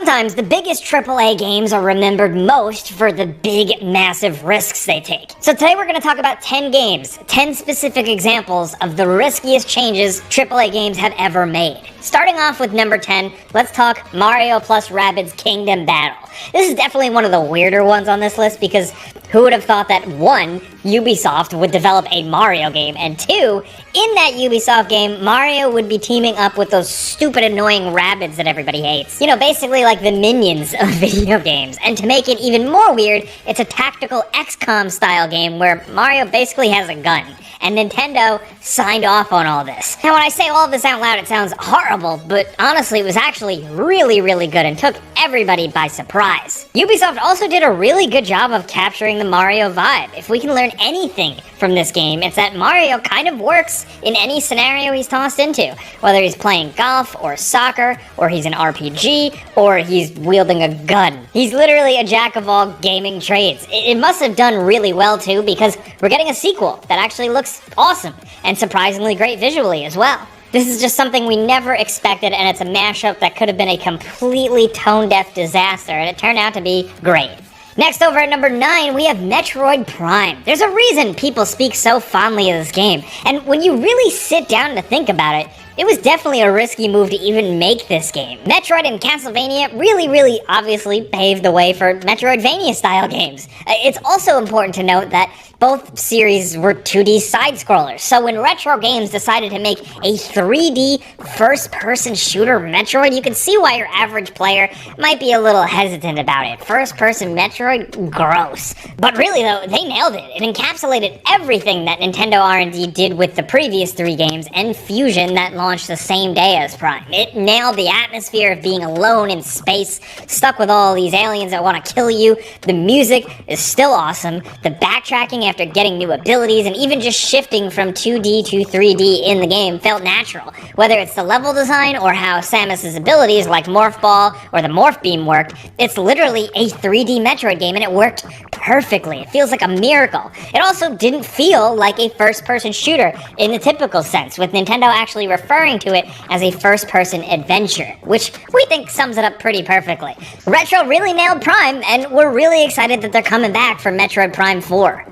Sometimes the biggest AAA games are remembered most for the big, massive risks they take. So today we're going to talk about 10 games, 10 specific examples of the riskiest changes AAA games have ever made. Starting off with number 10, let's talk Mario plus Rabbids Kingdom Battle. This is definitely one of the weirder ones on this list because who would have thought that 1, Ubisoft would develop a Mario game, and 2, in that Ubisoft game, Mario would be teaming up with those stupid annoying Rabbids that everybody hates. You know, basically like the minions of video games. And to make it even more weird, it's a tactical XCOM style game where Mario basically has a gun. And Nintendo signed off on all this. Now when I say all of this out loud, it sounds horrible, but honestly it was actually really, really good and took everybody by surprise. Ubisoft also did a really good job of capturing the Mario vibe. If we can learn anything from this game, it's that Mario kind of works in any scenario he's tossed into. Whether he's playing golf, or soccer, or he's an RPG, or he's wielding a gun. He's literally a jack of all gaming trades. It must have done really well too, because we're getting a sequel that actually looks awesome, and surprisingly great visually as well. This is just something we never expected, and it's a mashup that could have been a completely tone-deaf disaster, and it turned out to be great. Next, over at number 9, we have Metroid Prime. There's a reason people speak so fondly of this game, and when you really sit down to think about it, it was definitely a risky move to even make this game. Metroid and Castlevania really obviously paved the way for Metroidvania-style games. It's also important to note that both series were 2D side-scrollers, so when retro games decided to make a 3D first-person shooter Metroid, you can see why your average player might be a little hesitant about it. First-person Metroid? Gross. But really though, they nailed it. It encapsulated everything that Nintendo R&D did with the previous 3 games and Fusion that launched the same day as Prime. It nailed the atmosphere of being alone in space, stuck with all these aliens that want to kill you. The music is still awesome. The backtracking after getting new abilities and even just shifting from 2D to 3D in the game felt natural. Whether it's the level design or how Samus's abilities like Morph Ball or the Morph Beam worked, it's literally a 3D Metroid game and it worked perfectly. It feels like a miracle. It also didn't feel like a first-person shooter in the typical sense, with Nintendo actually referring to it as a first-person adventure, which we think sums it up pretty perfectly. Retro really nailed Prime, and we're really excited that they're coming back for Metroid Prime 4.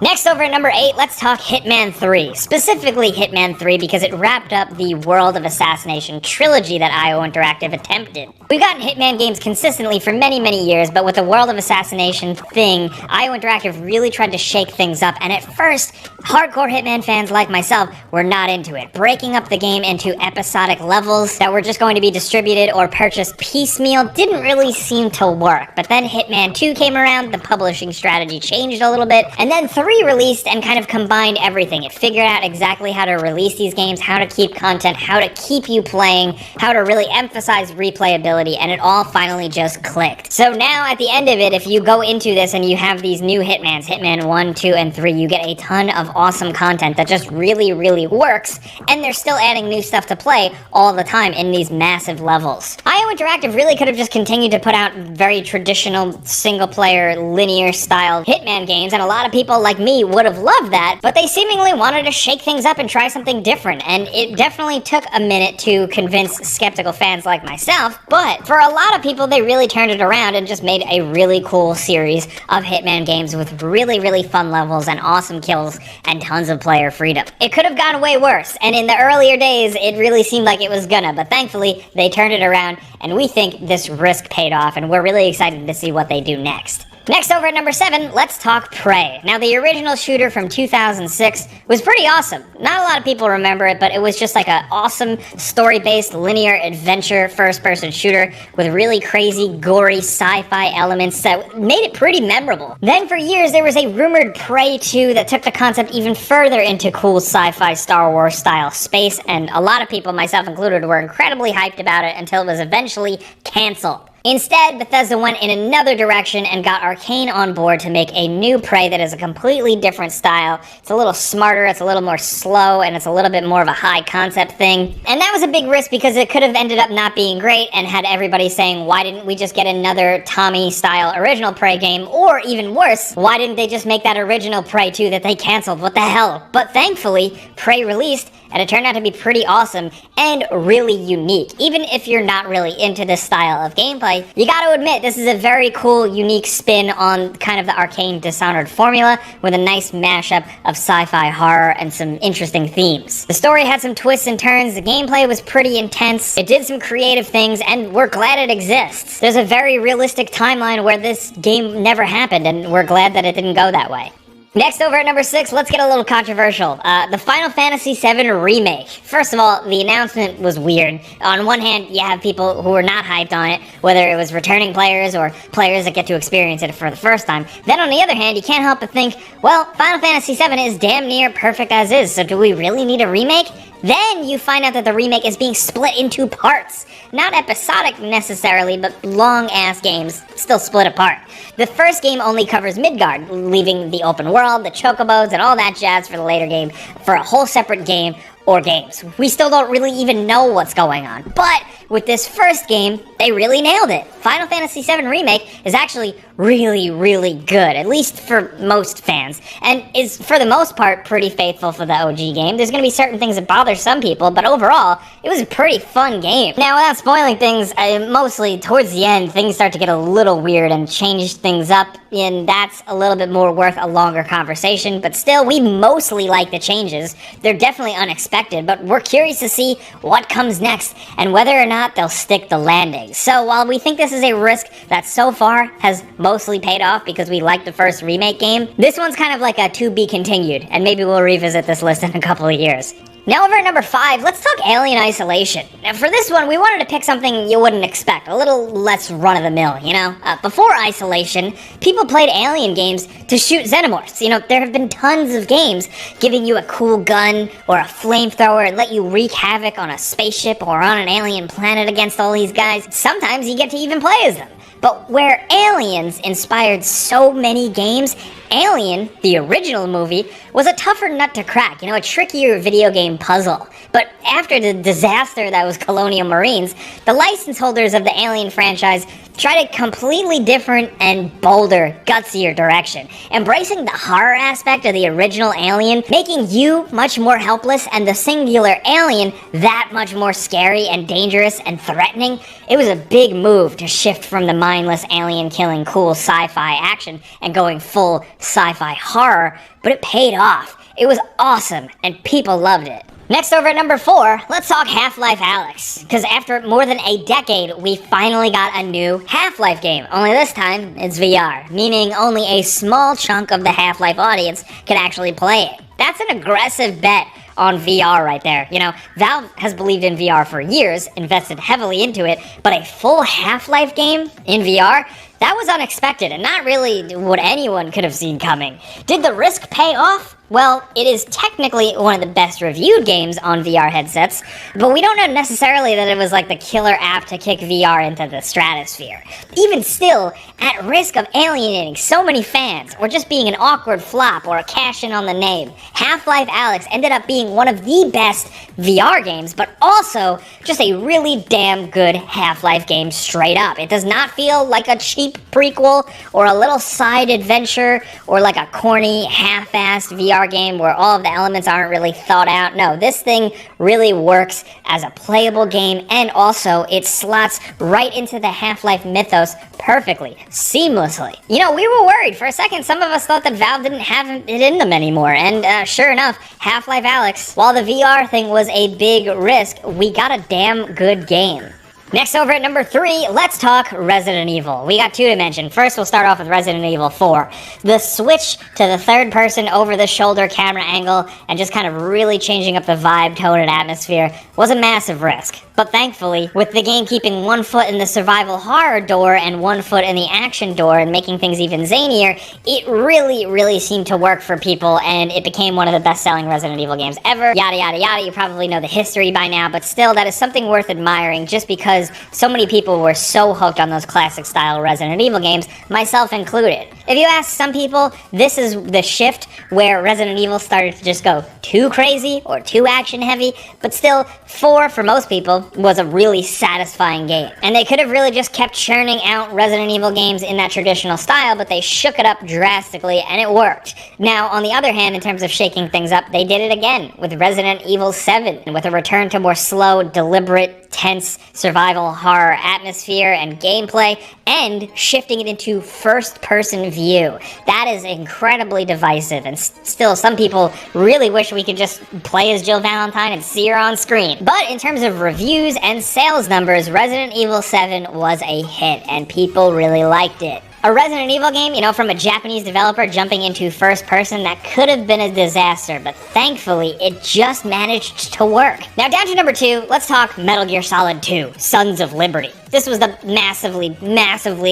Next, over at number 8, let's talk Hitman 3. Specifically Hitman 3 because it wrapped up the World of Assassination trilogy that IO Interactive attempted. We've gotten Hitman games consistently for many years, but with the World of Assassination thing, IO Interactive really tried to shake things up, and at first, hardcore Hitman fans like myself were not into it. Breaking up the game into episodic levels that were just going to be distributed or purchased piecemeal didn't really seem to work. But then Hitman 2 came around, the publishing strategy changed a little bit, and then 3 released and kind of combined everything. It figured out exactly how to release these games, how to keep content, how to keep you playing, how to really emphasize replayability, and it all finally just clicked. So now at the end of it, if you go into this and you have these new Hitmans, Hitman 1, 2, and 3, you get a ton of awesome content that just really works, and they're still adding new stuff to play all the time in these massive levels. IO Interactive really could have just continued to put out very traditional single-player linear style Hitman games, and a lot of people like me would have loved that, but they seemingly wanted to shake things up and try something different, and it definitely took a minute to convince skeptical fans like myself, but for a lot of people they really turned it around and just made a really cool series of Hitman games with really fun levels and awesome kills and tons of player freedom. It could have gone way worse, and in the earlier days it really seemed like it was gonna, but thankfully they turned it around, and we think this risk paid off, and we're really excited to see what they do next. Next, over at number 7, let's talk Prey. Now, the original shooter from 2006 was pretty awesome. Not a lot of people remember it, but it was just like an awesome story-based linear adventure first-person shooter with really crazy, gory sci-fi elements that made it pretty memorable. Then for years, there was a rumored Prey 2 that took the concept even further into cool sci-fi Star Wars style space, and a lot of people, myself included, were incredibly hyped about it until it was eventually canceled. Instead, Bethesda went in another direction and got Arcane on board to make a new Prey that is a completely different style. It's a little smarter, it's a little more slow, and it's a little bit more of a high concept thing. And that was a big risk because it could have ended up not being great and had everybody saying, why didn't we just get another Tommy-style original Prey game? Or even worse, why didn't they just make that original Prey 2 that they canceled? What the hell? But thankfully, Prey released, and it turned out to be pretty awesome and really unique. Even if you're not really into this style of gameplay, you gotta admit this is a very cool, unique spin on kind of the Arcane Dishonored formula with a nice mashup of sci-fi horror and some interesting themes. The story had some twists and turns, the gameplay was pretty intense, it did some creative things, and we're glad it exists. There's a very realistic timeline where this game never happened, and we're glad that it didn't go that way. Next, over at number 6, let's get a little controversial. The Final Fantasy VII Remake. First of all, the announcement was weird. On one hand, you have people who are not hyped on it, whether it was returning players or players that get to experience it for the first time. Then on the other hand, you can't help but think, well, Final Fantasy VII is damn near perfect as is, so do we really need a remake? Then you find out that the remake is being split into parts. Not episodic necessarily, but long-ass games still split apart. The first game only covers Midgard, leaving the open world, the chocobos, and all that jazz for the later game for a whole separate game or games. We still don't really even know what's going on. But with this first game, they really nailed it. Final Fantasy VII Remake is actually really, really good, at least for most fans, and is, for the most part, pretty faithful for the OG game. There's going to be certain things that bother some people, but overall, it was a pretty fun game. Now, without spoiling things, mostly towards the end, things start to get a little weird and change things up, and that's a little bit more worth a longer conversation, but still, we mostly like the changes. They're definitely unexpected, but we're curious to see what comes next, and whether or not they'll stick the landing. So while we think this is a risk that so far has mostly paid off because we liked the first remake game, this one's kind of like a to be continued, and maybe we'll revisit this list in a couple of years. Now over at number 5, let's talk Alien Isolation. Now for this one, we wanted to pick something you wouldn't expect, a little less run-of-the-mill, you know? Before Isolation, people played Alien games to shoot xenomorphs. You know, there have been tons of games giving you a cool gun or a flamethrower and let you wreak havoc on a spaceship or on an alien planet against all these guys. Sometimes you get to even play as them. But where Aliens inspired so many games, Alien, the original movie, was a tougher nut to crack, you know, a trickier video game puzzle. But after the disaster that was Colonial Marines, the license holders of the Alien franchise tried a completely different and bolder, gutsier direction, embracing the horror aspect of the original Alien, making you much more helpless and the singular alien that much more scary and dangerous and threatening. It was a big move to shift from the mindless alien-killing cool sci-fi action and going full sci-fi horror, but it paid off. It was awesome, and people loved it. Next, over at number 4, let's talk Half-Life Alyx. Because after more than a decade, we finally got a new Half-Life game. Only this time, it's VR, meaning only a small chunk of the Half-Life audience can actually play it. That's an aggressive bet on VR right there. You know, Valve has believed in VR for years, invested heavily into it, but a full Half-Life game in VR? That was unexpected and not really what anyone could have seen coming. Did the risk pay off? Well, it is technically one of the best reviewed games on VR headsets, but we don't know necessarily that it was like the killer app to kick VR into the stratosphere. Even still, at risk of alienating so many fans, or just being an awkward flop or a cash-in on the name, Half-Life Alyx ended up being one of the best VR games, but also just a really damn good Half-Life game straight up. It does not feel like a cheap prequel or a little side adventure or like a corny, half-assed VR game where all of the elements aren't really thought out. No, this thing really works as a playable game, and also it slots right into the Half-Life mythos perfectly, seamlessly. You know, we were worried for a second. Some of us thought that Valve didn't have it in them anymore, and sure enough, Half-Life Alyx, while the VR thing was a big risk, we got a damn good game. Next, over at number 3, let's talk Resident Evil. We got 2 to mention. First, we'll start off with Resident Evil 4. The switch to the third-person over-the-shoulder camera angle and just kind of really changing up the vibe, tone, and atmosphere was a massive risk. But thankfully, with the game keeping one foot in the survival horror door and one foot in the action door and making things even zanier, it really seemed to work for people, and it became one of the best-selling Resident Evil games ever. Yada, yada, yada. You probably know the history by now, but still, that is something worth admiring just because so many people were so hooked on those classic-style Resident Evil games, myself included. If you ask some people, this is the shift where Resident Evil started to just go too crazy or too action heavy, but still, 4 for most people was a really satisfying game. And they could have really just kept churning out Resident Evil games in that traditional style, but they shook it up drastically and it worked. Now, on the other hand, in terms of shaking things up, they did it again with Resident Evil 7, with a return to more slow, deliberate, tense survival horror atmosphere and gameplay, and shifting it into first-person view. That is incredibly divisive, and still some people really wish we could just play as Jill Valentine and see her on screen. But in terms of reviews and sales numbers, Resident Evil 7 was a hit, and people really liked it. A Resident Evil game, from a Japanese developer jumping into first person, that could have been a disaster, but thankfully, it just managed to work. Now down to number 2, let's talk Metal Gear Solid 2, Sons of Liberty. This was the massively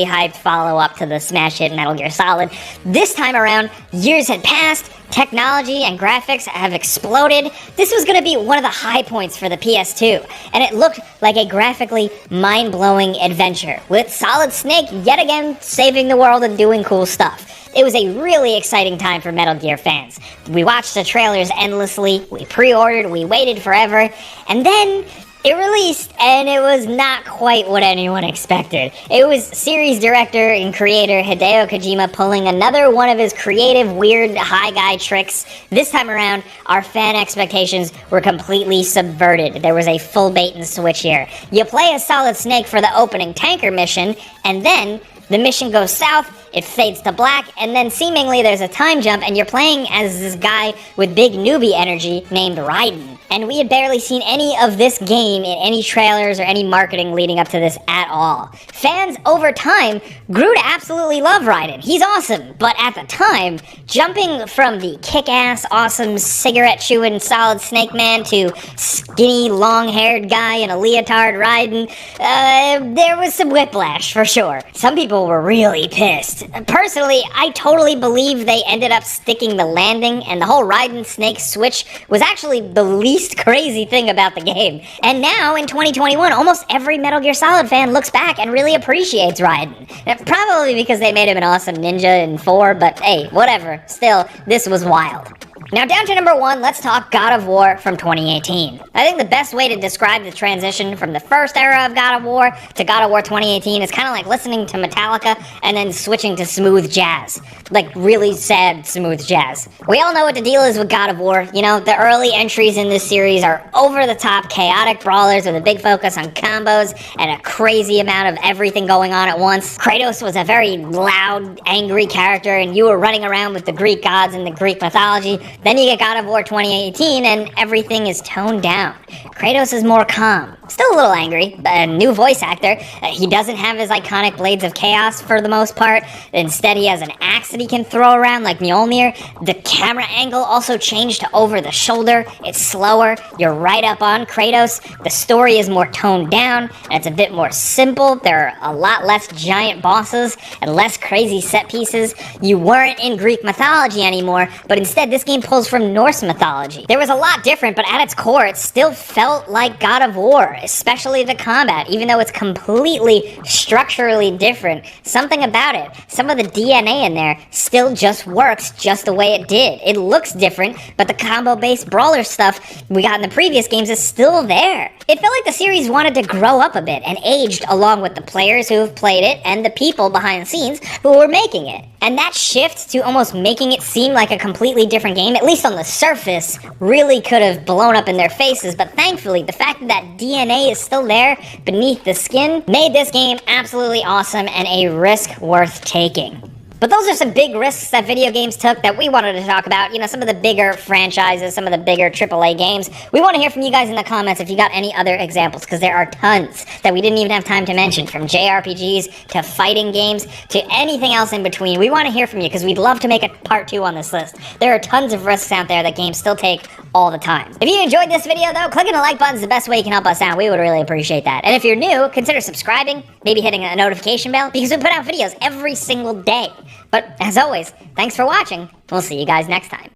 hyped follow-up to the smash hit Metal Gear Solid. This time around, years had passed, technology and graphics have exploded. This was going to be one of the high points for the PS2, and it looked like a graphically mind-blowing adventure, with Solid Snake yet again saving the world and doing cool stuff. It was a really exciting time for Metal Gear fans. We watched the trailers endlessly, we pre-ordered, we waited forever, and then it released, and it was not quite what anyone expected. It was series director and creator Hideo Kojima pulling another one of his creative, weird, high guy tricks. This time around, our fan expectations were completely subverted. There was a full bait and switch here. You play as Solid Snake for the opening tanker mission, and then the mission goes south, it fades to black, and then seemingly there's a time jump, and you're playing as this guy with big newbie energy named Raiden. And we had barely seen any of this game in any trailers or any marketing leading up to this at all. Fans over time grew to absolutely love Raiden. He's awesome, but at the time, jumping from the kick-ass, awesome, cigarette-chewing Solid Snake Man to skinny, long-haired guy in a leotard Raiden, there was some whiplash for sure. Some people were really pissed. Personally, I totally believe they ended up sticking the landing, and the whole Raiden Snake switch was actually the least crazy thing about the game. And now, in 2021, almost every Metal Gear Solid fan looks back and really appreciates Raiden. Probably because they made him an awesome ninja in 4, but hey, whatever. Still, this was wild. Now down to number 1, let's talk God of War from 2018. I think the best way to describe the transition from the first era of God of War to God of War 2018 is kind of like listening to Metallica and then switching to smooth jazz. Like really sad smooth jazz. We all know what the deal is with God of War. The early entries in this series are over-the-top chaotic brawlers with a big focus on combos and a crazy amount of everything going on at once. Kratos was a very loud, angry character, and you were running around with the Greek gods and the Greek mythology. Then you get God of War 2018 and everything is toned down. Kratos is more calm, still a little angry, a new voice actor. He doesn't have his iconic Blades of Chaos for the most part. Instead, he has an axe that he can throw around like Mjolnir. The camera angle also changed to over the shoulder. It's slower. You're right up on Kratos. The story is more toned down, and it's a bit more simple. There are a lot less giant bosses and less crazy set pieces. You weren't in Greek mythology anymore, but instead this game pulls from Norse mythology. There was a lot different, but at its core, it still felt like God of War, especially the combat, even though it's completely structurally different. Something about it, some of the DNA in there still just works just the way it did. It looks different, but the combo-based brawler stuff we got in the previous games is still there. It felt like the series wanted to grow up a bit and aged along with the players who have played it and the people behind the scenes who were making it. And that shift to almost making it seem like a completely different game, at least on the surface, really could have blown up in their faces, but thankfully, the fact that DNA is still there beneath the skin made this game absolutely awesome and a risk worth taking. But those are some big risks that video games took that we wanted to talk about. Some of the bigger franchises, some of the bigger AAA games. We want to hear from you guys in the comments if you got any other examples, because there are tons that we didn't even have time to mention, from JRPGs to fighting games to anything else in between. We want to hear from you because we'd love to make a part 2 on this list. There are tons of risks out there that games still take all the time. If you enjoyed this video though, clicking the like button is the best way you can help us out. We would really appreciate that. And if you're new, consider subscribing, maybe hitting a notification bell, because we put out videos every single day. But as always, thanks for watching. We'll see you guys next time.